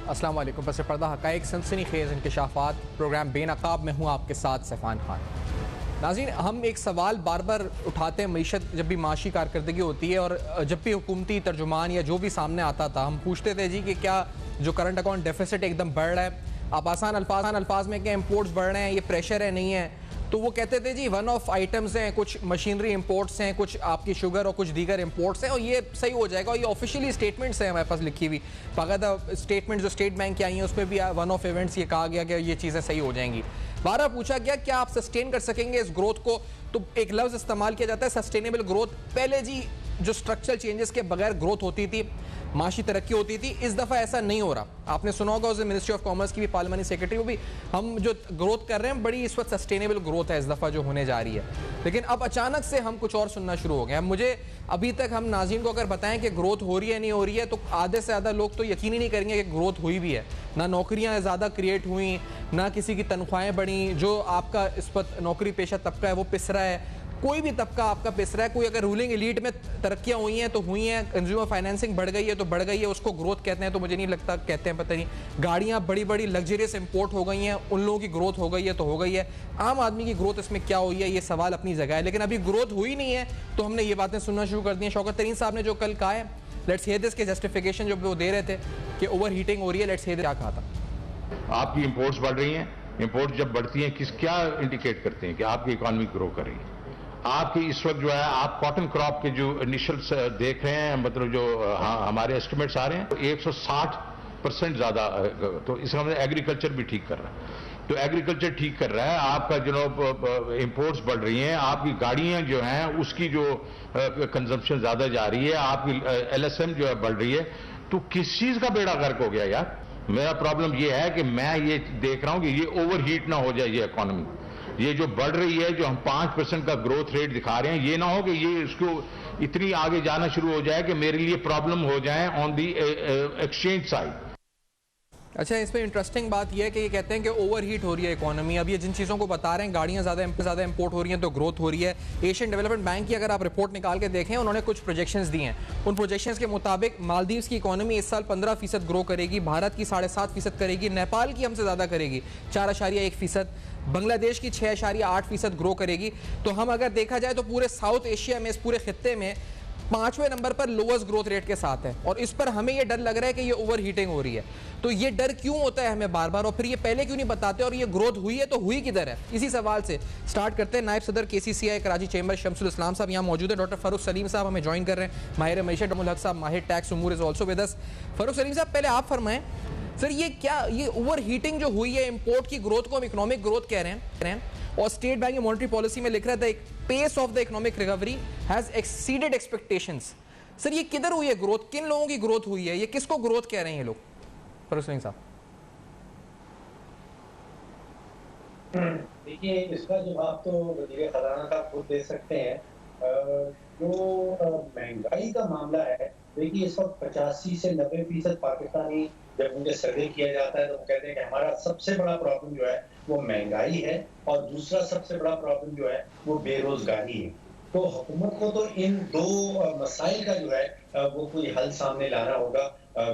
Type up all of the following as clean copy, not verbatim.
अस्सलाम वालेकुम। पस पर्दा हक़ाइक़ सनसनीखेज़ इंकशाफ़ात प्रोग्राम बेनकाब में हूँ आपके साथ सफ़ान खान। नाज़रीन, हम एक सवाल बार बार उठाते हैं मीशत जब भी माशी कारकर्दगी होती है और जब भी हुकूमती तर्जुमान या जो भी सामने आता था, हम पूछते थे जी कि क्या जो करंट अकाउंट डेफिसिट एकदम बढ़ रहा है, आप आसान अल्फाज में क्या इम्पोर्ट्स बढ़ रहे हैं, ये प्रेशर है नहीं है, तो वो कहते थे जी वन ऑफ आइटम्स हैं, कुछ मशीनरी इंपोर्ट्स हैं, कुछ आपकी शुगर और कुछ दीगर इंपोर्ट्स हैं और ये सही हो जाएगा। और ये ऑफिशियली स्टेटमेंट्स हैं हमारे पास लिखी हुई, बाकायदा स्टेटमेंट जो स्टेट बैंक की आई हैं उसमें भी वन ऑफ इवेंट्स ये कहा गया कि ये चीज़ें सही हो जाएंगी। बारह पूछा गया क्या आप सस्टेन कर सकेंगे इस ग्रोथ को, तो एक लफ्ज़ इस्तेमाल किया जाता है सस्टेनेबल ग्रोथ। पहले जी जो स्ट्रक्चरल चेंजेस के बगैर ग्रोथ होती थी, माशी तरक्की होती थी, इस दफ़ा ऐसा नहीं हो रहा। आपने सुना होगा उस मिनिस्ट्री ऑफ कॉमर्स की भी पार्लियामेंट्री सेक्रेटरी, वो भी हम जो ग्रोथ कर रहे हैं बड़ी इस वक्त सस्टेनेबल ग्रोथ है इस दफ़ा जो होने जा रही है। लेकिन अब अचानक से हम कुछ और सुनना शुरू हो गए। अब मुझे अभी तक हम नाज़रीन को अगर बताएं कि ग्रोथ हो रही है नहीं हो रही है, तो आधे से ज़्यादा लोग तो यकीन ही नहीं करेंगे कि ग्रोथ हुई भी है। ना नौकरियाँ ज़्यादा क्रिएट हुई, ना किसी की तनख्वाहें बढ़ी। जो आपका इस वक्त नौकरी पेशा तबका है वो पिस रहा है, कोई भी तबका आपका पिस रहा है। कोई अगर रूलिंग एलीट में तरक्कियां हुई हैं तो हुई हैं, कंज्यूमर फाइनेंसिंग बढ़ गई है तो बढ़ गई है, उसको ग्रोथ कहते हैं तो मुझे नहीं लगता कहते हैं, पता नहीं। गाड़ियां बड़ी बड़ी लग्जरियस इंपोर्ट हो गई हैं, उन लोगों की ग्रोथ हो गई है तो हो गई है। आम आदमी की ग्रोथ इसमें क्या हुई है, ये सवाल अपनी जगह है, लेकिन अभी ग्रोथ हुई नहीं है तो हमने ये बातें सुनना शुरू कर दी हैं। शौकत तरीन साहब ने जो कल कहा है, लेट्स हियर दिस के जस्टिफिकेशन जो वो दे रहे थे कि ओवर हीटिंग हो रही है, लेट्स हियर क्या कहा था। आपकी इंपोर्ट्स बढ़ रही हैं, इंपोर्ट जब बढ़ती हैं क्या इंडिकेट करते हैं कि आपकी इकोनॉमी ग्रो कर रही है। आपकी इस वक्त जो है आप कॉटन क्रॉप के जो इनिशियल्स देख रहे हैं, मतलब जो हमारे एस्टिमेट्स आ रहे हैं, तो 160% ज्यादा, तो इसका मतलब एग्रीकल्चर भी ठीक कर रहा है। तो एग्रीकल्चर ठीक कर रहा है, आपका जो इंपोर्ट्स बढ़ रही हैं, आपकी गाड़ियां जो हैं उसकी जो कंजम्पशन ज्यादा जा रही है, आपकी LSM जो है बढ़ रही है। तो किस चीज का बेड़ा गर्क हो गया यार। मेरा प्रॉब्लम ये है कि मैं ये देख रहा हूं कि ये ओवर हीट ना हो जाए ये इकोनॉमी। ये जो बढ़ रही है, जो हम 5% का ग्रोथ रेट दिखा रहे हैं, ये ना हो कि ये इसको इतनी आगे जाना शुरू हो जाए कि मेरे लिए प्रॉब्लम हो जाए ऑन दी एक्सचेंज साइड। अच्छा, इसमें इंटरेस्टिंग बात यह है कि ये कहते हैं कि ओवर हीट हो रही है इकोनॉमी। अब ये जिन चीज़ों को बता रहे हैं, गाड़ियाँ ज़्यादा इंपोर्ट हो रही हैं तो ग्रोथ हो रही है। एशियन डेवलपमेंट बैंक की अगर आप रिपोर्ट निकाल के देखें, उन्होंने कुछ प्रोजेक्शंस दिए हैं। उन प्रोजेक्शंस के मुताबिक मालदीव्स की इकोनॉमी इस साल 15% ग्रो करेगी, भारत की 7.5% करेगी, नेपाल की हमसे ज़्यादा करेगी 4.1%, बांग्लादेश की 6.8% ग्रो करेगी। तो हम अगर देखा जाए तो पूरे साउथ एशिया में, इस पूरे खित्ते में 5वें नंबर पर लोएस्ट ग्रोथ रेट के साथ है। और इस पर हमें ये डर लग रहा है कि ये ओवर हीटिंग हो रही है। तो ये डर क्यों होता है हमें बार बार, और फिर ये पहले क्यों नहीं बताते, और ये ग्रोथ हुई है तो हुई किधर है? इसी सवाल से स्टार्ट करते हैं। नायब सदर KCCI कराची चैम्बर शमसुल इस्लाम साहब यहाँ मौजूद है। डॉक्टर फ़ारूक सलीम साहब हमें ज्वाइन कर रहे हैं। माहिर मईशत डमुल हक साहब, माहिर टैक्स उमूर is also with us. Farooq Saleem साहब, पहले आप फरमाएं सर, ये क्या ये ओवर हीटिंग जो हुई है, इंपोर्ट की ग्रोथ को हम इकोनॉमिक ग्रोथ कह रहे हैं और स्टेट बैंक की मॉनेटरी पॉलिसी में लिख रहा था pace of the economic recovery has exceeded expectations. Sir, ये किधर हुई है ग्रोथ, किन लोगों की ग्रोथ हुई है, ये किसको ग्रोथ कह रहे हैं ये लोग? फरूक सलीम साहब। देखिए, इसका जवाब तो वज़ीर ख़ज़ाना साहब खुद दे सकते हैं। जो महंगाई का मामला है, देखिए इस वक्त 85 से 90% पाकिस्तानी जब उनके सर्वे किया जाता है तो वो कहते हैं कि हमारा सबसे बड़ा प्रॉब्लम जो है वो महंगाई है और दूसरा सबसे बड़ा प्रॉब्लम जो है वो बेरोजगारी है। तो हुकूमत को तो इन दो मसाइल का जो है वो कोई हल सामने लाना होगा।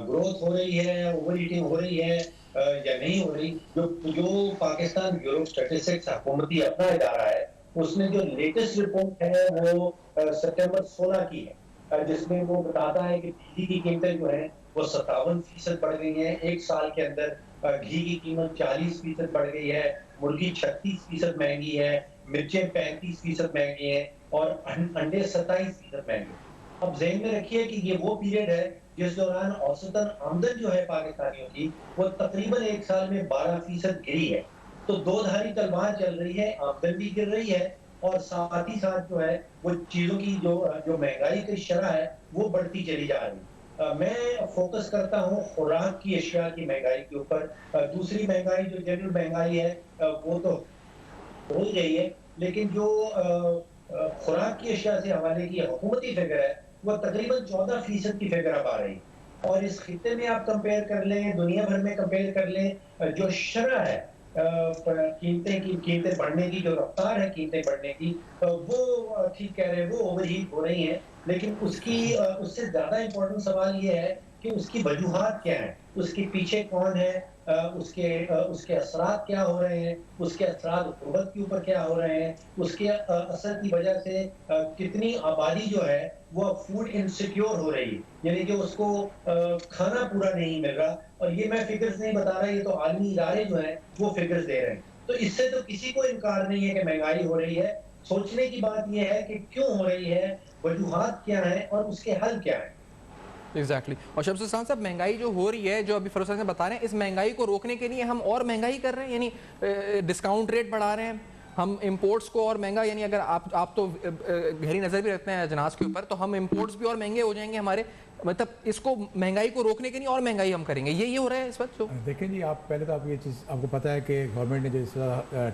ग्रोथ हो रही है, ओवर ईटिंग हो रही है या नहीं हो रही। जो पाकिस्तान ब्यूरो स्टैटिस्टिक्स हुकूमती अपना इदारा है, उसने जो लेटेस्ट रिपोर्ट है वो सितंबर 16 की है, जिसमें वो बताता है कि बिजली की कीमतें जो है वो 57% बढ़ गई है एक साल के अंदर। घी की कीमत 40% बढ़ गई है, मुर्गी 36% महंगी है, मिर्चें 35% महंगी है और अंडे 27% महंगे। अब ज़हन में रखिए कि ये वो पीरियड है जिस दौरान औसतन आमदन जो है पाकिस्तानियों की वो तकरीबन एक साल में 12% गिरी है। तो दो धारी तलवार चल रही है, आमदन भी गिर रही है और साथ ही साथ जो है वो चीजों की जो महंगाई की शरह है वो बढ़ती चली जा रही है। मैं फोकस करता हूँ खुराक की अशिया की महंगाई के ऊपर। दूसरी महंगाई जो जनरल महंगाई है वो तो हो ही गई है, लेकिन जो खुराक की अशिया से हवाले की हुकूमती फिगर है वो तकरीबन 14% की फिगर अब आ रही है। और इस खित्ते में आप कंपेयर कर लें, दुनिया भर में कंपेयर कर लें, जो शरह है कीमतें बढ़ने की जो रफ्तार है कीमतें बढ़ने की, वो ठीक कह रहे हैं, वो ओवरहीट हो रही हैं। लेकिन उससे ज़्यादा इम्पोर्टेंट सवाल ये है कि उसकी वजूहात क्या हैं? उसके पीछे कौन है? उसके असरात क्या हो रहे हैं? उसके असरात गुर्बत के ऊपर क्या हो रहे हैं? उसके असर की वजह से कितनी आबादी जो है वो फूड इनसिक्योर हो रही है, यानी कि उसको खाना पूरा नहीं मिल रहा। और ये मैं फिगर्स नहीं बता रहा, ये तो आलमी इदारे जो हैं वो फिगर्स दे रहे हैं। तो इससे तो किसी को इनकार नहीं है कि महंगाई हो रही है। सोचने की बात ये है कि क्यों हो रही है, वजूहात क्या हैं और उसके हल क्या हैं। एग्जैक्टली और शमस हुसैन साहब, महंगाई जो हो रही है, जो अभी फरोज साहब बता रहे हैं, इस महंगाई को रोकने के लिए हम और महंगाई कर रहे हैं, यानी डिस्काउंट रेट बढ़ा रहे हैं, हम इंपोर्ट्स को और महंगा, यानी अगर आप तो गहरी नज़र भी रखते हैं अजनास के ऊपर, तो हम इंपोर्ट्स भी और महंगे हो जाएंगे हमारे, मतलब इसको महंगाई को रोकने के लिए और महंगाई हम करेंगे, ये हो रहा है इस वक्त। तो देखें जी, आप पहले तो आप ये चीज़ आपको पता है कि गवर्नमेंट ने जो इस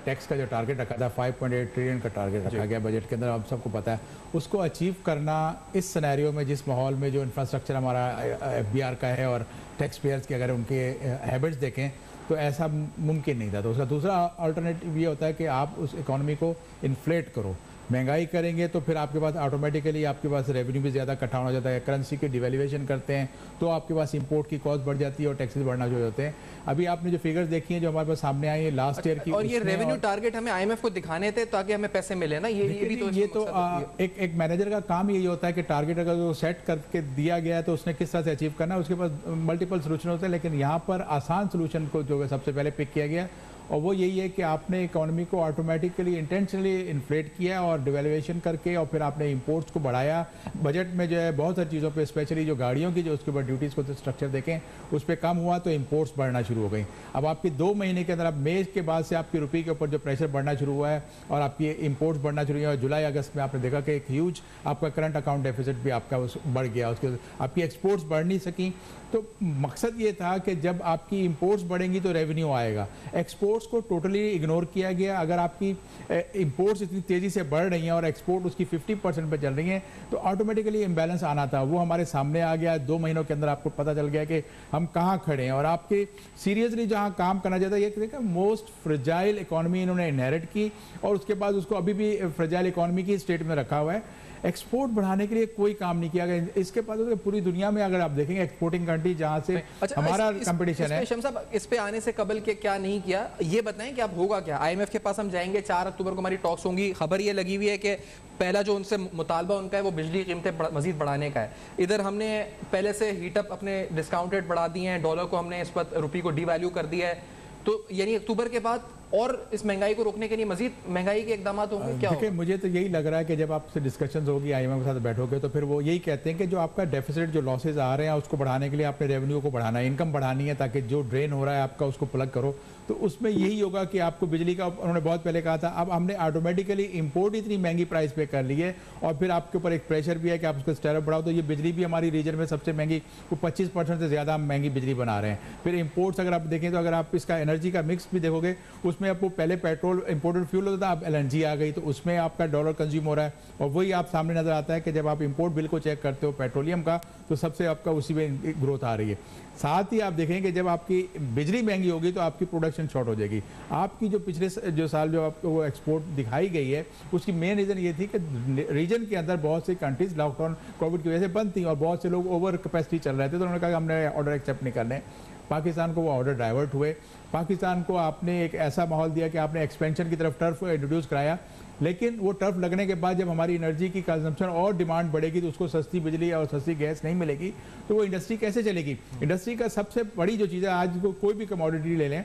टैक्स का जो टारगेट रखा था 5.8 ट्रिलियन का टारगेट रखा गया बजट के अंदर, आप सबको पता है उसको अचीव करना इस सिनेरियो में, जिस माहौल में जो इंफ्रास्ट्रक्चर हमारा FBR का है और टैक्स पेयर्स के अगर उनके हैबिट्स देखें तो ऐसा मुमकिन नहीं था। तो उसका दूसरा अल्टरनेटिव ये होता है कि आप उस इकोनॉमी को इन्फ्लेट करो, महंगाई करेंगे तो फिर आपके पास ऑटोमेटिकली आपके पास रेवेन्यू भी ज़्यादा इकट्ठा हो जाता है, करेंसी की डिवैल्यूएशन करते हैं तो आपके पास इंपोर्ट की कॉस्ट बढ़ जाती है और टैक्सेस बढ़ना जो होते हैं। अभी आपने जो फिगर्स देखी हैं जो हमारे पास सामने आई है लास्ट ईयर की, और ये रेवेन्यू टारगेट हमें IMF को दिखाने थे ताकि हमें पैसे मिले ना, ये भी तो एक मैनेजर का काम यही होता है कि टारगेट अगर वो सेट करके दिया गया है तो उसने किस तरह से अचीव करना है, उसके पास मल्टीपल सोल्यूशन होते हैं। लेकिन यहाँ पर आसान सोल्यूशन को जो सबसे पहले पिक किया गया और वो यही है कि आपने इकोनॉमी को ऑटोमेटिकली इंटेंशनली इन्फ्लेट किया और डिवैल्यूएशन करके और फिर आपने इंपोर्ट्स को बढ़ाया। बजट में जो है बहुत सारी चीज़ों पे, स्पेशली जो गाड़ियों की जो उसके ऊपर ड्यूटीज़ को तो स्ट्रक्चर देखें उस पर कम हुआ तो इंपोर्ट्स बढ़ना शुरू हो गई। अब आपकी 2 महीने के अंदर, अब मई के बाद से आपकी रुपये के ऊपर जो प्रेशर बढ़ना शुरू हुआ है और आपकी इंपोर्ट्स बढ़ना शुरू हुआ है। और जुलाई अगस्त में आपने देखा कि एक ह्यूज आपका करंट अकाउंट डेफिसिट भी आपका बढ़ गया, उसके आपकी एक्सपोर्ट्स बढ़ नहीं सकी। तो मकसद ये था कि जब आपकी इंपोर्ट्स बढ़ेंगी तो रेवेन्यू आएगा, एक्सपोर्ट्स को टोटली इग्नोर किया गया। अगर आपकी इंपोर्ट्स इतनी तेज़ी से बढ़ रही हैं और एक्सपोर्ट उसकी 50% पे चल रही हैं तो ऑटोमेटिकली इम्बैलेंस आना था, वो हमारे सामने आ गया। 2 महीनों के अंदर आपको पता चल गया कि हम कहाँ खड़े हैं और आपके सीरियसली जहाँ काम करना चाहता है। ये देखा मोस्ट फ्रेजाइल इकॉनमी इन्होंने इनहेरिट की और उसके बाद उसको अभी भी फ्रेजाइल इकॉनमी की स्टेट में रखा हुआ है। एक्सपोर्ट बढ़ाने के लिए कोई काम नहीं किया गया। इसके बाद पूरी दुनिया में अगर आप देखेंगे एक्सपोर्टिंग कंट्री जहां से हमारा कंपटीशन है। शम्स साहब, इस पे आने से कबल के क्या नहीं किया, ये बताएं कि अब होगा क्या। IMF के पास हम जाएंगे, 4 अक्टूबर को हमारी टॉक्स होंगी। खबर ये लगी हुई है कि पहला जो उनसे मुतालबा उनका है वो बिजली कीमतें मजीद बढ़ाने का है। इधर हमने पहले से हीटअप अपने डिस्काउंट रेट बढ़ा दिए हैं, डॉलर को हमने इस वक्त रुपये को डिवैल्यू कर दिया है। तो यानी अक्टूबर के बाद और इस महंगाई को रोकने के लिए मजीद महंगाई के इकदाम होंगे क्या? देखिए, मुझे तो यही लग रहा है कि जब आपसे डिस्कशंस होगी IMF के साथ बैठोगे तो फिर वो यही कहते हैं कि जो आपका डेफिसिट, जो लॉसेज आ रहे हैं उसको बढ़ाने के लिए आपने रेवेन्यू को बढ़ाना है, इनकम बढ़ानी है ताकि जो ड्रेन हो रहा है आपका उसको प्लग करो। तो उसमें यही होगा कि आपको बिजली का, उन्होंने बहुत पहले कहा था, अब हमने ऑटोमेटिकली इंपोर्ट इतनी महंगी प्राइस पे कर ली है और फिर आपके ऊपर एक प्रेशर भी है कि आप उसको टैरिफ बढ़ाओ। तो ये बिजली भी हमारी रीजन में सबसे महंगी, वो 25% से ज़्यादा हम महंगी बिजली बना रहे हैं। फिर इंपोर्ट्स अगर आप देखें तो अगर आप इसका एनर्जी का मिक्स भी देखोगे उसमें आपको पहले पेट्रोल इंपोर्टेड फ्यूल होता था, अब LNG आ गई तो उसमें आपका डॉलर कंज्यूम हो रहा है। और वही आप सामने नजर आता है कि जब आप इंपोर्ट बिल को चेक करते हो पेट्रोलियम का तो सबसे आपका उसी में ग्रोथ आ रही है। साथ ही आप देखेंगे कि जब आपकी बिजली महंगी होगी तो आपकी प्रोडक्शन शॉर्ट हो जाएगी। आपकी जो पिछले जो साल जो आपको वो एक्सपोर्ट दिखाई गई है उसकी मेन रीज़न ये थी कि रीजन के अंदर बहुत सी कंट्रीज लॉकडाउन कोविड की वजह से बंद थी और बहुत से लोग ओवर कैपेसिटी चल रहे थे। तो उन्होंने कहा हमने ऑर्डर एक्सेप्ट नहीं करने। पाकिस्तान को वो ऑर्डर डाइवर्ट हुए। पाकिस्तान को आपने एक ऐसा माहौल दिया कि आपने एक्सपेंशन की तरफ टर्फ इंट्रोड्यूस कराया, लेकिन वो टर्फ लगने के बाद जब हमारी एनर्जी की कंजम्पशन और डिमांड बढ़ेगी तो उसको सस्ती बिजली और सस्ती गैस नहीं मिलेगी तो वो इंडस्ट्री कैसे चलेगी। इंडस्ट्री का सबसे बड़ी जो चीज़ है, आज कोई भी कमोडिटी ले लें,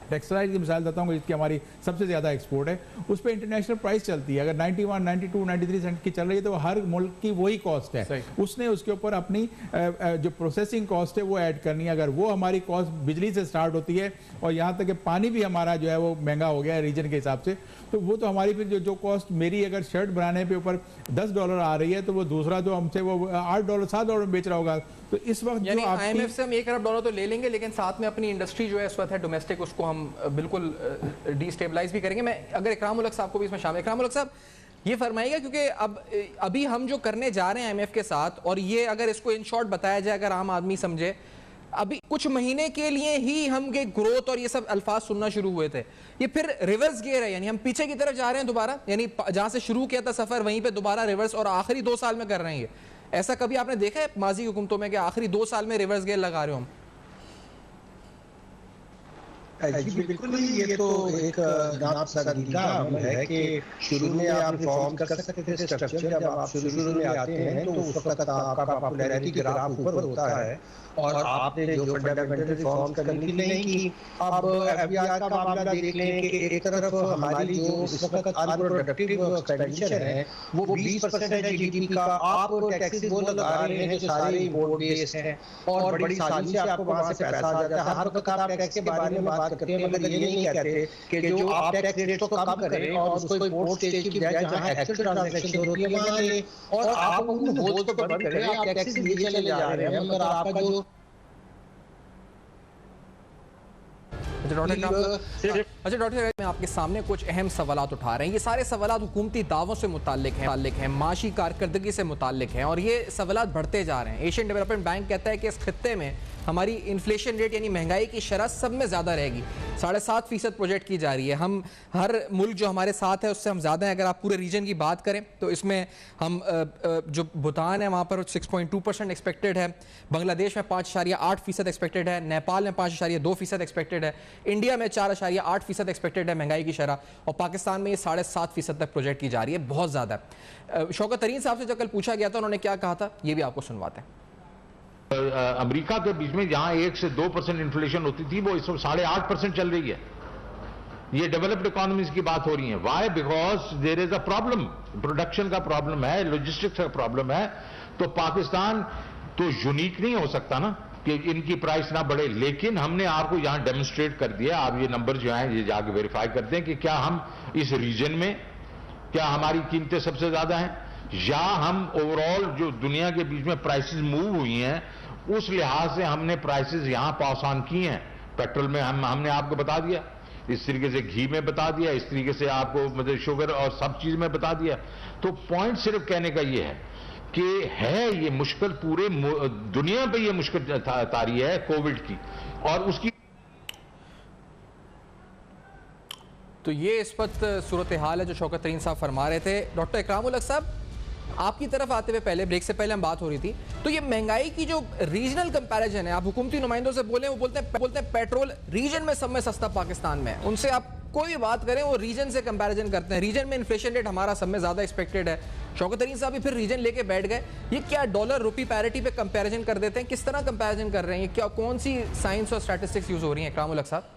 टेक्सटाइल की मिसाल देता हूँ जिसकी हमारी सबसे ज़्यादा एक्सपोर्ट है, उस पर इंटरनेशनल प्राइस चलती है। अगर 91, 92, 93 सेंट की चल रही है तो हर मुल्क की वही कॉस्ट है। उसने उसके ऊपर अपनी जो प्रोसेसिंग कॉस्ट है वो ऐड करनी है। अगर वो हमारी कॉस्ट बिजली से स्टार्ट होती है और यहाँ तक कि पानी भी हमारा जो है वो महंगा हो गया है रीजन के हिसाब से, तो वो तो हमारी फिर जो कॉस्ट, मेरी अगर शर्ट बनाने पे ऊपर $10 आ रही है तो वो दूसरा जो हमसे वो $8, $7 में बेच रहा होगा। तो इस वक्त जो IMF से हम $1 अरब तो ले लेंगे, लेकिन साथ में अपनी इंडस्ट्री जो है इस वक्त है डोमेस्टिक, उसको हम बिल्कुल डिस्टेबलाइज भी करेंगे। मैं अगर इकराम उल हक साहब को भी इसमें शामिल, इकराम उल हक साहब ये फरमाइएगा, क्योंकि अभी हम जो करने जा रहे हैं IMF के साथ, और ये अगर इसको इन शॉर्ट बताया जाए, अगर आम आदमी समझे अभी कुछ महीने के लिए ही हम ये ग्रोथ और ये सब अल्फाज सुनना शुरू हुए थे, ये फिर रिवर्स गियर है, यानी हम पीछे की तरफ जा रहे हैं दोबारा, यानी जहां से शुरू किया था सफर वहीं पे दोबारा रिवर्स, और आखिरी 2 साल में कर रहे हैं। ऐसा कभी आपने देखा है माजी हुकूमतों में कि आखिरी 2 साल में रिवर्स गियर लगा रहे हो हम? जी बिल्कुल, ये तो एक नापसंदीदा अमल है कि शुरू में आप रिफॉर्म कर सकते थे स्ट्रक्चर, जब आप शुरू में आते हैं तो उस वक्त आपका पॉपुलैरिटी ग्राफ ऊपर होता है और आपने जो फंडामेंटल रिफॉर्म करने की नहीं की। अब एफबीआई का मामला देख लें कि एक तरफ हमारी जो इस वक्त अनप्रोडक्टिव एक्सपेंडिचर है वो 20% है जीडीपी का, आप टैक्सेस वो लगा रहे हैं जो सारे इंपोर्ट बेस्ड हैं और बड़ी आसानी से आपको वहां से पैसा आ जाता है। हर वक्त आप टैक्स के बारे में बात करते हैं मगर ये नहीं कहते कि जो आप टैक्स रेट को कम करें और उसको इंपोर्ट स्टेज की बजाय जहां एक्चुअल ट्रांजैक्शन होती है वहां ले, और आप उन होल्स को बंद करें। आप टैक्स लिए चले जा रहे हैं मगर आपका जो अच्छा डॉक्टर, मैं आपके सामने कुछ अहम सवालात उठा रहे हैं। ये सारे सवालात हुकूमती दावों से मुताल्लिक हैं, माशी कारकर्दगी से मुताल्लिक हैं, और ये सवालात बढ़ते जा रहे हैं। एशियन डेवलपमेंट बैंक कहता है कि इस खित्ते में हमारी इन्फ्लेशन रेट यानी महंगाई की शरह सब में ज़्यादा रहेगी। 7.5% प्रोजेक्ट की जा रही है। हम हर मुल्क जो हमारे साथ है उससे हम ज़्यादा हैं। अगर आप पूरे रीजन की बात करें तो इसमें हम जो भूटान है वहाँ पर 6.2% एक्सपेक्टेड है, बांग्लादेश में 5.8% एक्सपेक्टेड है, नेपाल में 5.2% एक्सपेक्टेड है, इंडिया में 4.8% एक्सपेक्टेड है महंगाई की शरह, और पाकिस्तान में ये 7.5% तक प्रोजेक्ट की जा रही है। बहुत ज़्यादा है। शौकत तरीन साहब से जब कल पूछा गया था उन्होंने क्या कहा था, ये भी आपको सुनवाते हैं। अमेरिका के बीच में जहां 1 से 2% इन्फ्लेशन होती थी वो इस वक्त 8.5% चल रही है। ये डेवलप्ड इकोनॉमीज की बात हो रही है। Why? Because there is a problem, production का प्रॉब्लम है, लॉजिस्टिक्स का प्रॉब्लम है। तो पाकिस्तान तो यूनिक नहीं हो सकता ना कि इनकी प्राइस ना बढ़े, लेकिन हमने आपको यहां डेमोन्स्ट्रेट कर दिया। आप ये नंबर जो हैं ये जाके वेरीफाई करते हैं कि क्या हम इस रीजन में, क्या हमारी कीमतें सबसे ज्यादा हैं, या हम ओवरऑल जो दुनिया के बीच में प्राइसेस मूव हुई हैं उस लिहाज से हमने प्राइसेस यहां पास ऑन किए हैं। पेट्रोल में हमने आपको बता दिया, इस तरीके से घी में बता दिया, इस तरीके से आपको मतलब शुगर और सब चीज में बता दिया। तो पॉइंट सिर्फ कहने का ये है कि है ये मुश्किल, पूरे दुनिया पे ये मुश्किल तारी है कोविड की, और उसकी तो ये इस वक्त सूरत हाल है जो शौकत तरीन साहब फरमा रहे थे। डॉक्टर इकराम उल हक साहब, आपकी तरफ आते हुए पहले ब्रेक से पहले हम बात हो रही थी, तो ये महंगाई की जो रीजनल कंपैरिजन है, आप हुकूमती नुमाइंदों से बोले, वो बोलते हैं पेट्रोल रीजन में सब में सस्ता पाकिस्तान में। उनसे आप कोई भी बात करें वो रीजन से कंपैरिजन करते हैं, रीजन में इन्फ्लेशन रेट हमारा सब में ज्यादा एक्सपेक्टेड है। शौकत तरीन साहब भी फिर रीजन लेके बैठ गए। ये क्या डॉलर रुपी पैरिटी पे कंपैरिजन कर देते हैं? किस तरह कंपैरिजन कर रहे हैं? क्या कौन सी साइंस और स्टैटिस्टिक्स यूज हो रही है? इकराम उल हक साहब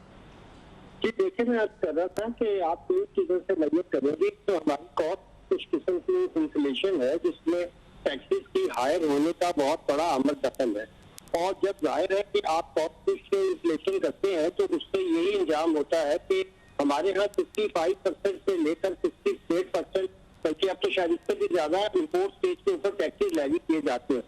जी देखिए, मैं आज कर रहा था कि आप तीन चीजों से मेजर करेंगे। तो हमारी कॉस्ट कुछ किस्म की इन्फ्लेशन है जिसमें टैक्सेस की हायर होने का बहुत बड़ा अमल दखल है, और जब जाहिर है कि आप कॉस्ट से इन्फ्लेशन करते हैं तो उससे यही इंजाम होता है कि हमारे यहाँ 65% से लेकर 68%, बल्कि अब तो शायद इससे भी ज्यादा इम्पोर्ट स्टेज के ऊपर टैक्सेस लैवी किए जाते हैं।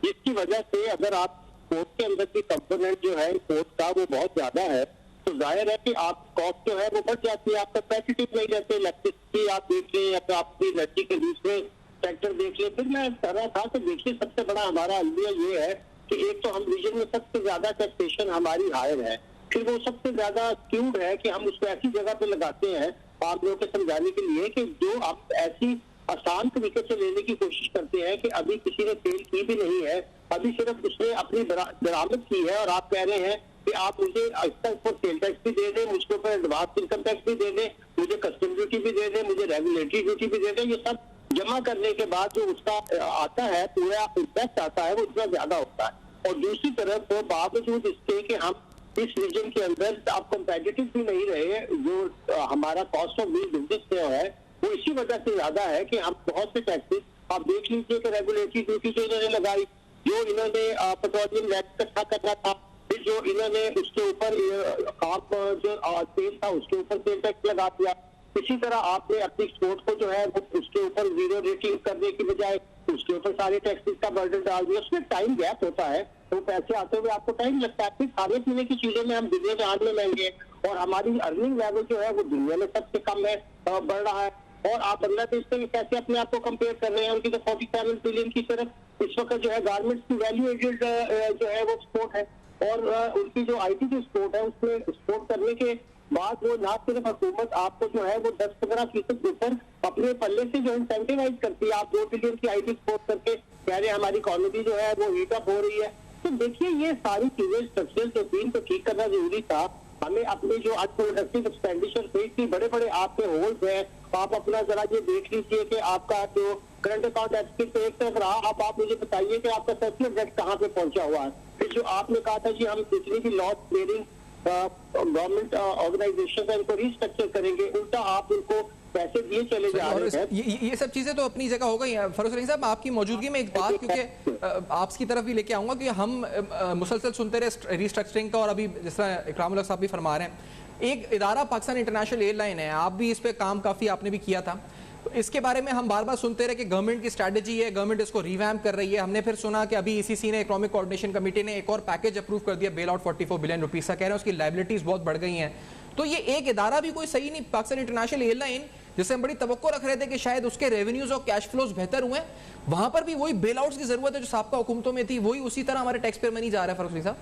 जिसकी वजह से अगर आप पोर्ट के अंदर की कंपोनेंट जो है इम्पोर्ट का वो बहुत ज्यादा है तो जाहिर है कि आप कॉस्ट जो है वो बढ़ जाती है। आप कैपेसिटी नहीं रहते, इलेक्ट्रिसिटी आप देख लें या फिर आपकी एनर्जी के दूसरे सेक्टर देख लें। फिर मैं कह रहा था कि देखिए सबसे बड़ा हमारा अलविया ये है कि एक तो हम रीजन में सबसे ज्यादा टैक्सेशन हमारी हायर है, फिर वो सबसे ज्यादा स्क्यूड है कि हम उसको ऐसी जगह पे लगाते हैं आम लोगों को समझाने के लिए कि जो आप ऐसी आसान तरीके से लेने की कोशिश करते हैं कि अभी किसी ने सेल की भी नहीं है, अभी सिर्फ उसने अपनी बरामद की है और आप कह रहे हैं कि आप मुझे इसका ऊपर सेल टैक्स भी दे दें, मुझको ऊपर एडवांस इनकम टैक्स भी दे दें, मुझे कस्टम ड्यूटी भी दे दें, मुझे रेगुलेटरी ड्यूटी भी दे दें। ये सब जमा करने के बाद जो उसका आता है पूरा इम्पैक्ट आता है वो इतना ज्यादा होता है। और दूसरी तरफ बावजूद इसके कि हम इस रीजन के अंदर आप कंपेटिटिव भी नहीं रहे, जो हमारा कॉस्ट ऑफ डूइंग बिजनेस है वो इसी वजह से ज्यादा है कि हम बहुत से टैक्सेस आप देख लीजिए कि रेगुलेटरी ड्यूटी जो इन्होंने लगाई, जो इन्होंने पेट्रोलियम वैट इकट्ठा करना था, फिर जो इन्होंने उसके ऊपर आप जो तेल था उसके ऊपर सेल टैक्स लगा दिया। इसी तरह आपने अपनी एक्सपोर्ट को जो है वो उसके ऊपर जीरो रेटिंग करने की बजाय उसके ऊपर सारे टैक्सेस का बर्डन डाल दिया। उसमें टाइम गैप होता है, तो पैसे आते हुए आपको टाइम लगता है। फिर खाने पीने की चीजों में हम दुनिया जहाज में महंगे हैं और हमारी अर्निंग लेवल जो है वो दुनिया में सबसे कम है, बढ़ रहा है। और आप बांग्लादेश से कैसे अपने आप को कंपेयर कर रहे हैं? उनकी तो 47 बिलियन की तरफ इस वक्त जो है गारमेंट्स की वैल्यू एडेड जो है वो एक्सपोर्ट है। और उनकी जो IT की एक्सपोर्ट है उसमें एक्सपोर्ट करने के बाद वो ना सिर्फ हुकूमत आपको जो है वो 10-15% ऊपर अपने पल्ले से जो इंसेंटिवाइज करती है, आप 2 बिलियन की IT एक्सपोर्ट करके कह रहे हैं हमारी इकोनॉमी जो है वो हीट अप हो रही है। तो देखिए ये सारी चीजें स्ट्रक्चरल चेंज को ठीक करना जरूरी था। हमें अपने जो अनप्रोडक्टिव एक्सपेंडिचर थे, इतनी बड़े बड़े आपके होल्ड हैं, आप अपना जरा ये देख लीजिए कि आपका जो करंट अकाउंट डेफिसिट तो एक तरफ रहा, अब आप मुझे बताइए कि आपका सर्कुलर डेट कहाँ पे पहुंचा हुआ है। फिर जो आपने कहा था जी हम जितनी भी लॉस बेयरिंग गवर्नमेंट ऑर्गेनाइजेशन है इनको रिस्ट्रक्चर करेंगे, उल्टा आप उनको पैसे दिए चले जा रहे हैं। ये सब चीजें तो अपनी जगह हो गई हैं। फरोज रहीम साहब, आपकी मौजूदगी में एक बात, क्योंकि आपकी तरफ भी लेके आऊंगा, क्योंकि हम मुसलसल सुनते रहे रिस्ट्रक्चरिंग का, और अभी जिस तरह इकरामुल हक साहब भी फरमा रहे हैं, एक इदारा पाकिस्तान इंटरनेशनल एयरलाइन है, आप भी इस पे काम काफी आपने भी किया था, इसके बारे में हम बार बार सुनते रहे कि गवर्नमेंट की स्ट्रैटेजी है, गवर्नमेंट इसको रिवैम्प कर रही है। हमने फिर सुना कि अभी ECC ने, इकोनॉमिक कोऑर्डिनेशन कमेटी ने एक और पैकेज अप्रूव कर दिया बेल आउट 44 बिलियन रुपीस का, कह रहे हैं उसकी लायबिलिटीज बहुत बढ़ गई हैं। तो ये एक इदारा भी कोई सही नहीं, पाकिस्तान इंटरनेशनल एयरलाइन जिससे हम बड़ी तवक्को रख रहे थे कि शायद उसके रेवेन्यूज और कैश फ्लोज बेहतर हुए, वहां पर भी वही बेल आउट्स की जरूरत है जो साबका हुकूमतों में थी, वही उसी तरह हमारे टैक्स पेयर मनी जा रहा है। फरोज साहब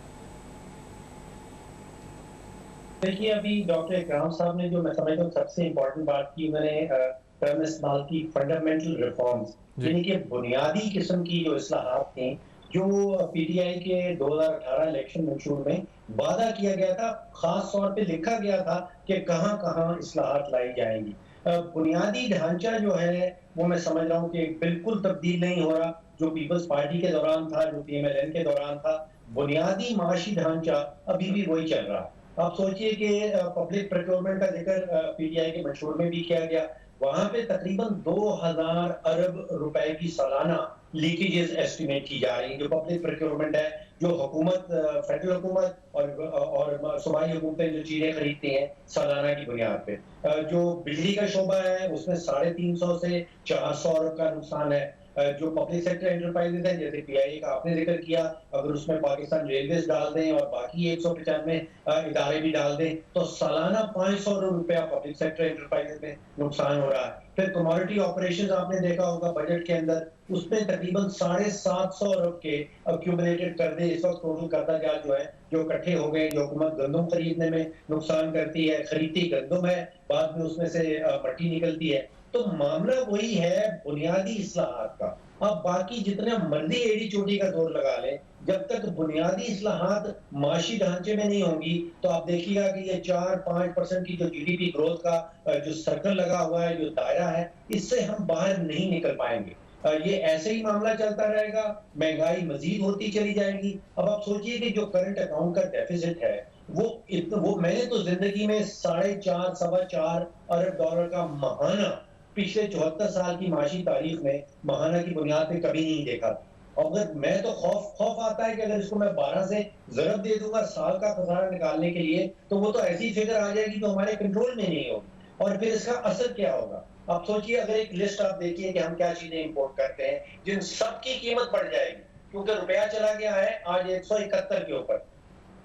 देखिए, अभी डॉक्टर इकराम साहब ने जो मैं समझता हूँ सबसे इम्पोर्टेंट बात की, मैंने टर्म इस्तेमाल की फंडामेंटल रिफॉर्म्स, यानी कि बुनियादी किस्म की जो इस्लाहात थी, जो PTI के 2018 इलेक्शन मंशूर में वादा किया गया था, खास तौर पे लिखा गया था कि कहां कहां इस्लाहात लाई जाएंगी। बुनियादी ढांचा जो है वो मैं समझ रहा हूँ कि बिल्कुल तब्दील नहीं हो रहा, जो पीपल्स पार्टी के दौरान था, जो PMLN के दौरान था। बुनियादी माशी ढांचा अभी भी वही चल रहा है। आप सोचिए कि पब्लिक प्रोक्योरमेंट का जिक्र PTI के मंशूर में भी किया गया, वहां पे तकरीबन 2000 अरब रुपए की सालाना लीकेजेस एस्टिमेट की जा रही है। जो पब्लिक प्रोक्योरमेंट है, जो हुकूमत, फेडरल हुकूमत और सूबाई हुकूमतें जो चीजें खरीदती हैं सालाना की बुनियाद पे, जो बिजली का शोबा है उसमें 350 से 400 अरब का नुकसान है। जो पब्लिक सेक्टर एंटरप्राइजेज हैं, जैसे PIA का आपने जिक्र किया, अगर उसमें पाकिस्तान रेलवेज डाल दें और बाकी 195 इदारे भी डाल दें, तो सालाना 500 रुपया पब्लिक सेक्टर एंटरप्राइजेज में नुकसान हो रहा है। फिर कमोडिटी ऑपरेशंस आपने देखा होगा बजट के अंदर, उसमें तकरीबन 750 अरब के अक्यूमुलेटेड कर्जे, इस वक्त टोटल कर्जा जात जो है जो इकट्ठे हो गए। जो हुकूमत गंदम खरीदने में नुकसान करती है, खरीदती गंदम है, बाद में उसमें से मट्टी निकलती है। तो मामला वही है बुनियादी इस्लाहात का। अब बाकी जितने मर्जी एड़ी चोटी का जोर लगा लें, जब तक बुनियादी इस्लाहात माशी ढांचे में नहीं होंगी, तो आप देखिएगा कि ये 4-5% की जो GDP ग्रोथ का जो सर्कल लगा हुआ है, जो दायरा है, इससे हम बाहर नहीं निकल पाएंगे। ये ऐसे ही मामला चलता रहेगा, महंगाई मजीद होती चली जाएगी। अब आप सोचिए कि जो करंट अकाउंट का डेफिसिट है वो मैंने तो जिंदगी में 4.5-4.25 अरब डॉलर का महाना पिछले 74 साल की माशी तारीख में महाना की बुनियाद पे कभी नहीं देखा। अगर मैं तो खौफ आता है कि अगर इसको मैं 12 से ज़रब दे दूंगा साल का खसारा निकालने के लिए, तो वो तो ऐसी फिगर आ जाएगी जो हमारे कंट्रोल में नहीं होगी। और फिर इसका असर क्या होगा? आप सोचिए, अगर एक लिस्ट आप देखिए कि हम क्या चीजें इंपोर्ट करते हैं, जिन सब की कीमत बढ़ जाएगी, क्योंकि रुपया चला गया है आज 171 के ऊपर।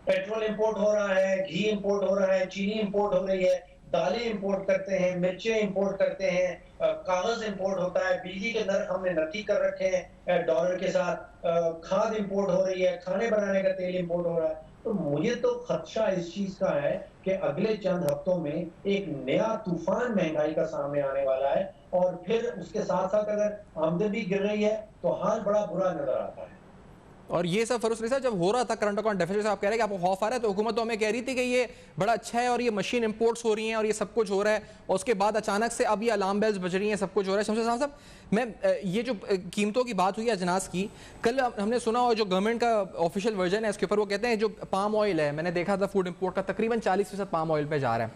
पेट्रोल इंपोर्ट हो रहा है, घी इंपोर्ट हो रहा है, चीनी इंपोर्ट हो रही है, दालें इंपोर्ट करते हैं, मिर्चें इंपोर्ट करते हैं, कागज इंपोर्ट होता है, बिजली के नर्क हमने नक्की कर रखे हैं डॉलर के साथ, खाद इंपोर्ट हो रही है, खाने बनाने का तेल इंपोर्ट हो रहा है। तो मुझे तो खदशा इस चीज का है कि अगले चंद हफ्तों में एक नया तूफान महंगाई का सामने आने वाला है, और फिर उसके साथ साथ अगर आमदनी भी गिर रही है तो हाल बड़ा बुरा नजर आता है। और ये सब फरोज साहब जब हो रहा था करंट अकाउंट डेफिसिट, आप कह रहे हैं कि आपको खौफ आ रहा है, तो हुकूमत तो हमें कह रही थी कि ये बड़ा अच्छा है और ये मशीन इंपोर्ट्स हो रही हैं और ये सब कुछ हो रहा है, और उसके बाद अचानक से अब ये अलार्म बेल्स बज रही हैं, सब कुछ हो रहा है। शमशेद साहब, मैं ये जो कीमतों की बात हुई अजनास की, कल हमने सुना और जो गवर्नमेंट का ऑफिशियल वर्जन है इसके ऊपर, वो कहते हैं जो पाम ऑयल है, मैंने देखा था फूड इंपोर्ट का तकरीबन 40% पाम ऑयल पे जा रहा है।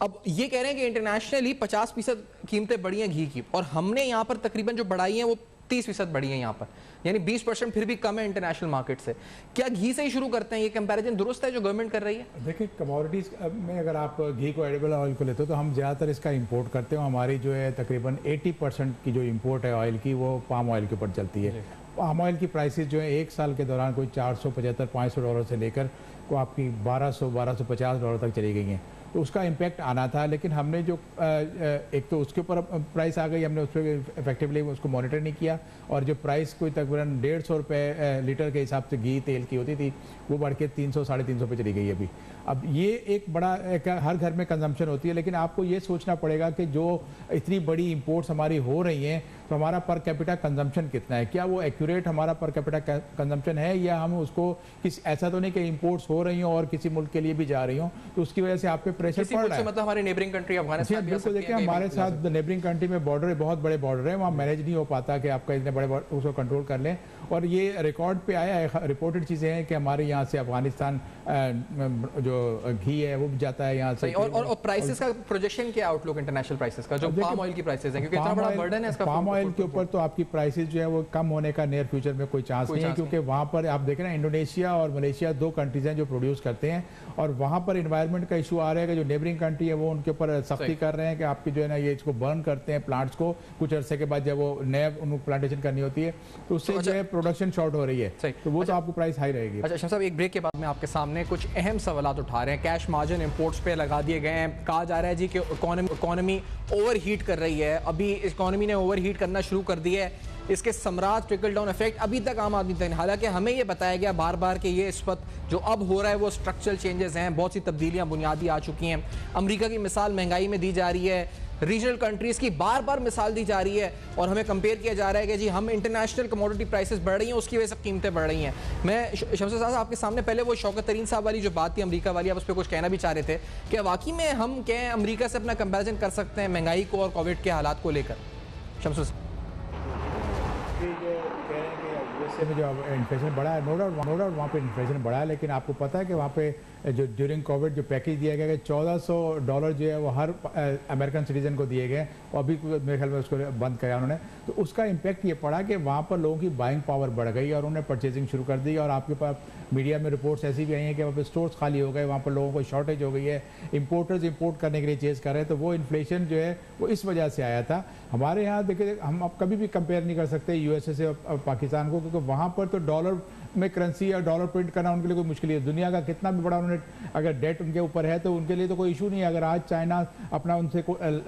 अब ये कह रहे हैं कि इंटरनेशनली 50% कीमतें बढ़ी हैं घी की, और हमने यहाँ पर तकरीबन जो बढ़ाई हैं वो 30% बढ़ी है यहाँ पर, यानी 20% फिर भी कम है इंटरनेशनल मार्केट से। क्या घी से ही शुरू करते हैं? ये कंपैरिजन दुरुस्त है जो गवर्नमेंट कर रही है? देखिए, कमोडिटीज़ में अगर आप घी को, एडिबल ऑयल को लेते हो, तो हम ज़्यादातर इसका इंपोर्ट करते हैं। हमारी जो है तकरीबन 80% की जो इंपोर्ट है ऑयल की, वो पाम ऑयल के ऊपर चलती है। पाम ऑयल की प्राइसेस जो है एक साल के दौरान कोई $475-500 से लेकर को आपकी $1200-1250 तक चली गई हैं। तो उसका इम्पैक्ट आना था, लेकिन हमने जो एक तो उसके ऊपर प्राइस आ गई, हमने उस पर इफेक्टिवली उसको मॉनिटर नहीं किया, और जो प्राइस कोई तकरीबन 150 रुपये लीटर के हिसाब से घी तेल की होती थी वो बढ़ के 300 साढ़े 300 पे चली गई अभी। अब ये एक बड़ा हर घर में कंजम्पशन होती है, लेकिन आपको ये सोचना पड़ेगा कि जो इतनी बड़ी इंपोर्ट्स हमारी हो रही हैं तो हमारा पर कैपिटा कंजम्पशन कितना है, क्या वो एक्यूरेट हमारा पर कैपिटा कंजम्पशन है, या हम उसको ऐसा तो नहीं कि इंपोर्ट्स हो रही हो और किसी मुल्क के लिए भी जा रही हो तो उसकी वजह से आप पे प्रेशर पड़ रहा है। मतलब हमारे नेबरिंग कंट्री अफगानिस्तान, बिल्कुल देखिए हमारे साथ नेबरिंग कंट्री में बॉर्डर बहुत बड़े बॉर्डर है, वहाँ मैनेज नहीं हो पाता कि आपका इतने बड़े उसको कंट्रोल कर लें, और ये रिकॉर्ड पे आया है, रिपोर्टेड चीज़ें हैं कि हमारे यहाँ से अफगानिस्तान जो घी है वो भी जाता है यहाँ से। और प्राइसेस का प्रोजेक्शन क्या आउटलुक इंटरनेशनल प्राइसेस का, जो पाम ऑयल की प्राइसेस है, क्योंकि इतना बड़ा बर्डन है इसका। पाम ऑयल के ऊपर तो आपकी प्राइसेस जो है वो कम होने का नियर फ्यूचर में कोई चांस नहीं है, क्योंकि वहाँ पर आप देखें ना इंडोनेशिया और मलेशिया 2 कंट्रीज हैं जो प्रोड्यूस करते हैं, और वहाँ पर इन्वायरमेंट का इशू आ रहा है कि जो नेबरिंग कंट्री है वो उनके ऊपर सख्ती कर रहे हैं कि आपकी जो है ना ये इसको बर्न करते हैं प्लांट्स को, कुछ अरसे के बाद जब वो नया उनको प्लांटेशन करनी होती है तो उससे जो है प्रोडक्शन शॉर्ट हो रही है, तो वो तो आपको प्राइस हाई रहेगी। अच्छा शम्स साहब, एक ब्रेक के बाद में आपके सामने कुछ अहम सवाल उठा रहे हैं। कैश मार्जिन इंपोर्ट्स पे लगा दिए गए हैं, कहा जा रहा है जी कि इकोनॉमी ओवर हीट कर रही है, अभी इकोनॉमी ने ओवर हीट करना शुरू कर दिया है, इसके समराज ट्रिकल डाउन इफेक्ट अभी तक आम आदमी तक, हालांकि हमें ये बताया गया बार बार कि ये इस वक्त जो अब हो रहा है वो स्ट्रक्चरल चेंजेस हैं, बहुत सी तब्दीलियां बुनियादी आ चुकी हैं। अमेरिका की मिसाल महंगाई में दी जा रही है, रीजनल कंट्रीज की बार बार मिसाल दी जा रही है, और हमें कंपेयर किया जा रहा है कि जी हम इंटरनेशनल कमोडिटी प्राइसेस बढ़ रही हैं, उसकी वजह से कीमतें बढ़ रही हैं। मैं शम्स साहब आपके सामने पहले वो शौकत तरीन साहब वाली जो बात थी अमेरिका वाली, आप उस पर कुछ कहना भी चाह रहे थे कि वाकई में हम क्या अमेरिका से अपना कंपेरिजन कर सकते हैं महंगाई को और कोविड के हालात को लेकर? शम्स यूएसए में जो इन्फ्लेशन बढ़ा है, नो डाउट वहाँ पे इन्फ्लेशन बढ़ा है, लेकिन आपको पता है कि वहाँ पे जो ड्यूरिंग कोविड जो पैकेज दिया गया कि $1400 जो है वो हर अमेरिकन सिटीजन को दिए गए, और अभी मेरे ख्याल में उसको बंद किया उन्होंने, तो उसका इम्पैक्ट ये पड़ा कि वहाँ पर लोगों की बाइंग पावर बढ़ गई और उन्होंने परचेजिंग शुरू कर दी, और आपके पास मीडिया में रिपोर्ट्स ऐसी भी आई हैं कि वहाँ पर स्टोर्स खाली हो गए, वहाँ पर लोगों को शॉर्टेज हो गई है, इंपोर्टर्स इंपोर्ट करने के लिए चेज़ कर रहे हैं, तो वो इन्फ्लेशन जो है वो इस वजह से आया था। हमारे यहाँ देखिए हम अब कभी भी कंपेयर नहीं कर सकते यूएसए से पाकिस्तान को, क्योंकि वहाँ पर तो डॉलर में करेंसी या डॉलर प्रिंट करना उनके लिए कोई मुश्किल है। दुनिया का कितना भी बड़ा उन्होंने अगर डेट उनके ऊपर है तो उनके लिए तो कोई इशू नहीं है। अगर आज चाइना अपना उनसे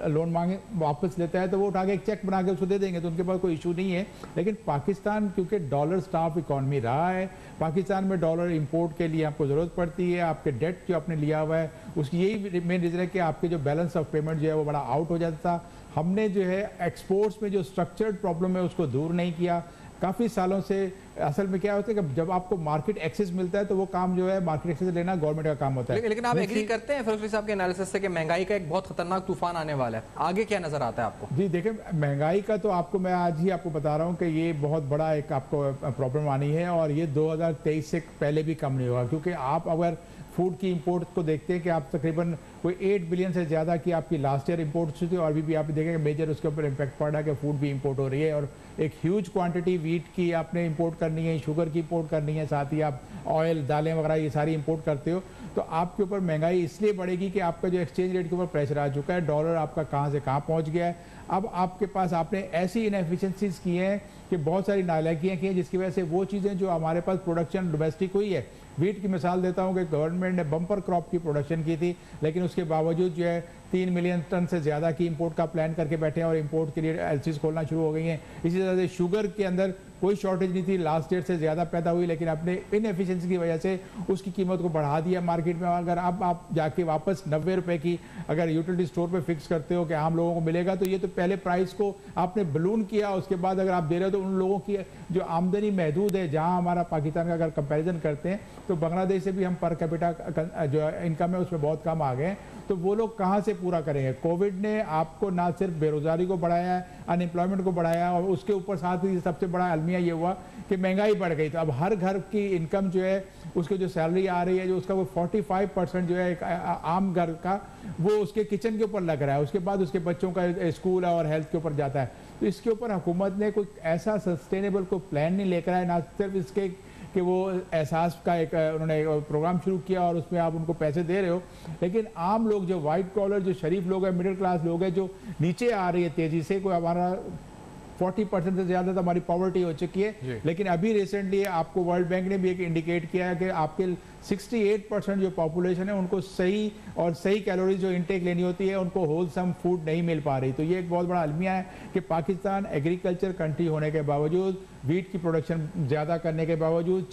लोन मांगे वापस लेता है तो वो उठा के एक चेक बना के उसको दे देंगे, तो उनके पास कोई इशू नहीं है। लेकिन पाकिस्तान क्योंकि डॉलर स्टाफ इकॉनमी रहा है, पाकिस्तान में डॉलर इंपोर्ट के लिए आपको ज़रूरत पड़ती है, आपके डेट जो आपने लिया हुआ है उसकी यही मेन रीज़न है कि आपके जो बैलेंस ऑफ पेमेंट जो है वो बड़ा आउट हो जाता था। हमने जो है एक्सपोर्ट्स में जो स्ट्रक्चर्ड प्रॉब्लम है उसको दूर नहीं किया काफ़ी सालों से। असल में क्या होता है कि जब आपको मार्केट एक्सेस मिलता है तो वो काम जो है मार्केट एक्सेस लेना गवर्नमेंट का काम होता है। लेकिन आप एग्री करते हैं फरूखी साहब के एनालिसिस से कि महंगाई का एक बहुत खतरनाक तूफान आने वाला है, आगे क्या नजर आता है आपको? जी देखिए, महंगाई का तो आपको मैं आज ही आपको बता रहा हूँ कि ये बहुत बड़ा एक आपको प्रॉब्लम आनी है, और ये 2023 से पहले भी कम नहीं होगा, क्योंकि आप अगर फूड की इंपोर्ट को देखते हैं कि आप तकरीबन कोई 8 बिलियन से ज़्यादा की आपकी लास्ट ईयर इंपोर्ट थी, और अभी भी आप देखेंगे मेजर उसके ऊपर इम्पैक्ट पड़ रहा है कि फूड भी इंपोर्ट हो रही है, और एक ह्यूज क्वांटिटी वीट की आपने इंपोर्ट करनी है, शुगर की इंपोर्ट करनी है, साथ ही आप ऑयल दालें वगैरह ये सारी इंपोर्ट करते हो, तो आपके ऊपर महंगाई इसलिए बढ़ेगी कि आपका जो एक्सचेंज रेट के ऊपर प्रेशर आ चुका है, डॉलर आपका कहाँ से कहाँ पहुँच गया है। अब आपके पास आपने ऐसी इनएफिशिएंसीज की हैं कि बहुत सारी नालायकियाँ की हैं, जिसकी वजह से वो चीज़ें जो हमारे पास प्रोडक्शन डोमेस्टिक हुई है, वीट की मिसाल देता हूँ कि गवर्नमेंट ने बम्पर क्रॉप की प्रोडक्शन की थी, लेकिन उसके बावजूद जो है 3 मिलियन टन से ज़्यादा की इंपोर्ट का प्लान करके बैठे हैं, और इंपोर्ट के लिए एलसीज खोलना शुरू हो गई हैं। इसी तरह से शुगर के अंदर कोई शॉर्टेज नहीं थी, लास्ट ईयर से ज़्यादा पैदा हुई, लेकिन अपने इनएफिशिएंसी की वजह से उसकी कीमत को बढ़ा दिया मार्केट में। अगर अब आप जाके वापस 90 रुपये की अगर यूटिलिटी स्टोर पे फिक्स करते हो कि आम लोगों को मिलेगा, तो ये तो पहले प्राइस को आपने बलून किया, उसके बाद अगर आप दे रहे हो तो उन लोगों की जो आमदनी महदूद है, जहाँ हमारा पाकिस्तान का अगर कंपेरिजन करते हैं तो बांग्लादेश से भी हम पर कैपिटा जो इनकम है उसमें बहुत कम आ गए हैं, तो वो लोग कहाँ से पूरा करेंगे? कोविड ने आपको ना सिर्फ बेरोजगारी को बढ़ाया है, अनएम्प्लॉयमेंट को बढ़ाया, और उसके ऊपर साथ ही सबसे बड़ा अलमिया ये हुआ कि महंगाई बढ़ गई। तो अब हर घर की इनकम जो है उसकी जो सैलरी आ रही है, जो उसका वो 45% जो है एक आम घर का वो उसके किचन के ऊपर लग रहा है, उसके बाद उसके बच्चों का स्कूल और हेल्थ के ऊपर जाता है। तो इसके ऊपर हुकूमत ने कोई ऐसा सस्टेनेबल कोई प्लान नहीं लेकर आया, ना सिर्फ इसके कि वो एहसास का एक उन्होंने प्रोग्राम शुरू किया और उसमें आप उनको पैसे दे रहे हो, लेकिन आम लोग जो वाइट कॉलर जो शरीफ लोग हैं, मिडिल क्लास लोग हैं, जो नीचे आ रही है तेजी से, कोई हमारा 40% से ज़्यादा तो हमारी पॉवर्टी हो चुकी है। लेकिन अभी रिसेंटली आपको वर्ल्ड बैंक ने भी एक इंडिकेट किया है कि आपके 68% जो पॉपुलेशन है उनको सही कैलोरीज जो इंटेक लेनी होती है, उनको होलसम फूड नहीं मिल पा रही। तो ये एक बहुत बड़ा अलमिया है कि पाकिस्तान एग्रीकल्चर कंट्री होने के बावजूद, वीट की प्रोडक्शन ज़्यादा करने के बावजूद,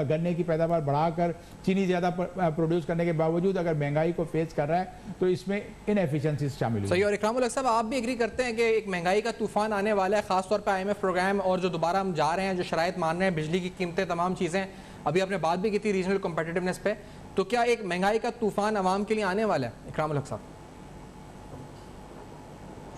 गन्ने की पैदावार बढ़ाकर चीनी ज़्यादा प्रोड्यूस करने के बावजूद अगर महंगाई को फेस कर रहा है तो इसमें इनएफिशिएंसीज शामिल हैं। सही। और इकरामुल हक साहब, आप भी एग्री करते हैं कि एक महंगाई का तूफान आने वाला है, खासतौर पर IMF प्रोग्राम और जो दोबारा हम जा रहे हैं, जो शराइत मान रहे हैं, बिजली की कीमतें, तमाम चीज़ें, अभी आपने बात भी की थी रीजनल कॉम्पिटिटिवनेस पे, तो क्या एक महंगाई का तूफान अवाम के लिए आने वाला है इकरामुल हक साहब?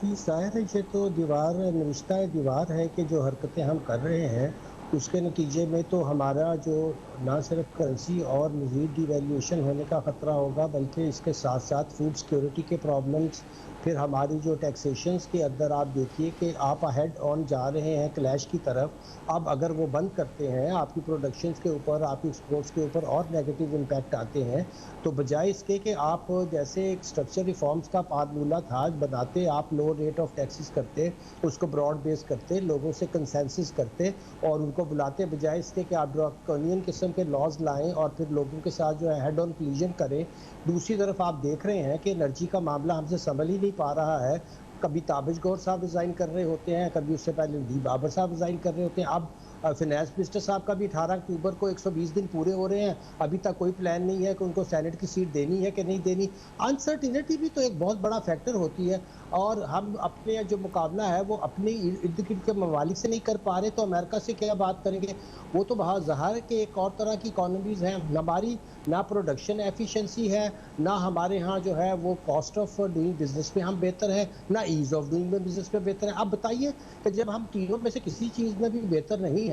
जाहिर है ये तो निविश्ता दीवार है कि जो हरकतें हम कर रहे हैं उसके नतीजे में तो हमारा जो ना सिर्फ करेंसी और मज़ीद डिवैल्यूएशन होने का ख़तरा होगा, बल्कि इसके साथ साथ फूड सिक्योरिटी के प्रॉब्लम्स, फिर हमारी जो टैक्सेशंस के अंदर आप देखिए कि आप हेड ऑन जा रहे हैं क्लैश की तरफ। अब अगर वो बंद करते हैं आपकी प्रोडक्शंस के ऊपर, आपकी एक्सपोर्ट्स के ऊपर और नेगेटिव इम्पैक्ट आते हैं, तो बजाय इसके कि आप जैसे एक स्ट्रक्चर रिफॉर्म्स का फार्मूला था बनाते, आप लो रेट ऑफ टैक्सेस करते, उसको ब्रॉड बेस करते, लोगों से कंसेंसस करते और उनको बुलाते, बजाय इसके कि आप ड्रैकोनियन किस्म के लॉज लाएं और फिर लोगों के साथ जो है हेड ऑन कोलिजन करें। दूसरी तरफ आप देख रहे हैं कि एनर्जी का मामला हमसे संभल ही नहीं पा रहा है। कभी ताबिश गौर साहब रिज़ाइन कर रहे होते हैं, कभी उससे पहले दी बाबर साहब रिज़ाइन कर रहे होते हैं। अब फिनेंस मिनिस्टर साहब का भी 18 अक्टूबर को 120 दिन पूरे हो रहे हैं, अभी तक कोई प्लान नहीं है कि उनको सेनेट की सीट देनी है कि नहीं देनी। अनसर्टिनिटी भी तो एक बहुत बड़ा फैक्टर होती है और हम अपने जो मुकाबला है वो अपने इर्द गिर्द के ममालिक से नहीं कर पा रहे, तो अमेरिका से क्या बात करेंगे? वो तो बहुत ज़ाहिर है कि एक और तरह की इकॉनमीज़ हैं, हमारी ना प्रोडक्शन एफिशिएंसी है, ना हमारे यहाँ जो है वो कॉस्ट ऑफ डूइंग बिजनेस में हम बेहतर है, ना ईज़ ऑफ डूइंग बिजनेस में बेहतर है। आप बताइए कि जब हम तीनों में से किसी चीज़ में भी बेहतर नहीं है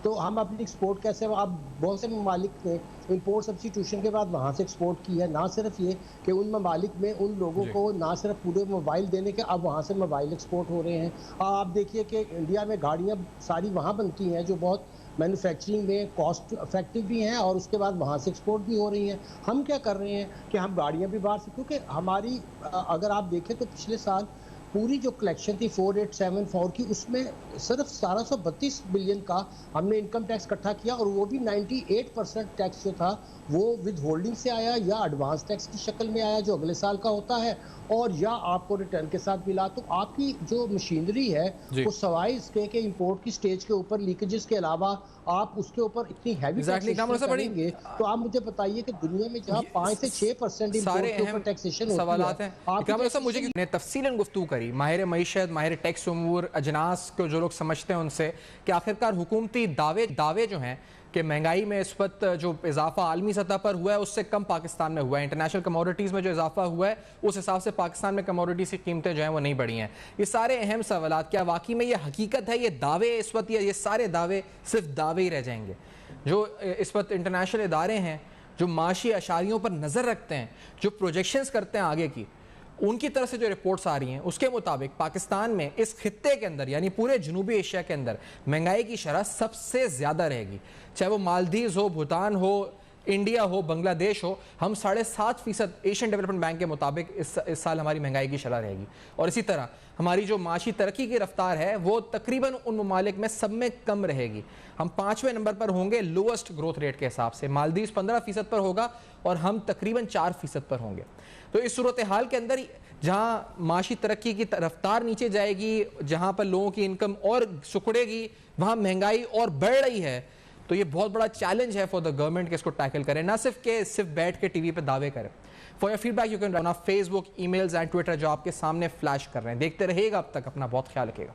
तो हम अपनी एक्सपोर्ट कैसे? आप बहुत से ममालिक ने इंपोर्ट सब्स्टिट्यूशन के बाद वहाँ से एक्सपोर्ट की है। ना सिर्फ ये कि उन ममालिक में उन लोगों को ना सिर्फ पूरे मोबाइल देने के, अब वहाँ से मोबाइल एक्सपोर्ट हो रहे हैं। आप देखिए कि इंडिया में गाड़ियाँ सारी वहाँ बनती हैं जो बहुत मैन्युफैक्चरिंग में कॉस्ट इफेक्टिव भी हैं और उसके बाद वहाँ से एक्सपोर्ट भी हो रही हैं। हम क्या कर रहे हैं कि हम गाड़ियाँ भी बाहर से, क्योंकि हमारी अगर आप देखें तो पिछले साल पूरी जो कलेक्शन थी 4874 की, उसमें सिर्फ 1732 बिलियन का हमने इनकम टैक्स इकट्ठा किया और वो भी 98% टैक्स जो था वो विद होल्डिंग से आया या एडवांस टैक्स की शक्ल में आया जो अगले साल का होता है, और या आपको रिटर्न के साथ मिला। तो आपकी जो मशीनरी है वो सवाई इसके के इंपोर्ट की स्टेज के ऊपर लीकेजेस के अलावा आप उसके ऊपर इतनी हैवी टैक्सेशन करेंगे, तो आप मुझे बताइए कि दुनिया में जहाँ 5 से 6% इंपोर्ट के ऊपर टैक्सेशन होती है, आप मुझे तफसीलन गुफ्तगू करी माहिर मईशत, माहिर टैक्स उमूर, अजनास को जो लोग समझते हैं उनसे कि आखिरकार हुकूमती दावे जो हैं कि महंगाई में इस वक्त जो इजाफा आलमी सतह पर हुआ है उससे कम पाकिस्तान में हुआ है, इंटरनेशनल कमोडिटीज़ में जो इजाफा हुआ है उस हिसाब से पाकिस्तान में कमोडिटीज़ की कीमतें जो हैं वो नहीं बढ़ी हैं। ये सारे अहम सवाल, क्या वाकई में ये हकीकत है, ये दावे इस वक्त, ये सारे दावे सिर्फ दावे ही रह जाएंगे? जो इस वक्त इंटरनेशनल इदारे हैं जो माशी अशारियों पर नज़र रखते हैं, जो प्रोजेक्शंस करते हैं आगे की, उनकी तरफ से जो रिपोर्ट्स आ रही हैं उसके मुताबिक पाकिस्तान में इस खित्ते के अंदर यानी पूरे जनूबी एशिया के अंदर महंगाई की शरह सबसे ज़्यादा रहेगी। चाहे वो मालदीव्स हो, भूटान हो, इंडिया हो, बांग्लादेश हो, हम 7.5% एशियन डेवलपमेंट बैंक के मुताबिक इस साल हमारी महंगाई की शरह रहेगी। और इसी तरह हमारी जो माशी तरक्की की रफ्तार है वो तकरीबन उन ममालिक में सब में कम रहेगी। हम 5वें नंबर पर होंगे लोएस्ट ग्रोथ रेट के हिसाब से, मालदीव्स 15% पर होगा और हम तकरीबन 4% पर होंगे। तो इस सूरत हाल के अंदर जहाँ माशी तरक्की की रफ्तार नीचे जाएगी, जहाँ पर लोगों की इनकम और सुकड़ेगी, वहाँ महंगाई और बढ़ रही है। तो ये बहुत बड़ा चैलेंज है फॉर द गवर्नमेंट कि इसको टैकल करें, ना सिर्फ बैठ के टीवी पे दावे करें। For your feedback you can on Facebook, emails and Twitter जो आपके सामने फ्लैश कर रहे हैं। देखते रहिएगा, अब तक अपना बहुत ख्याल रखिएगा।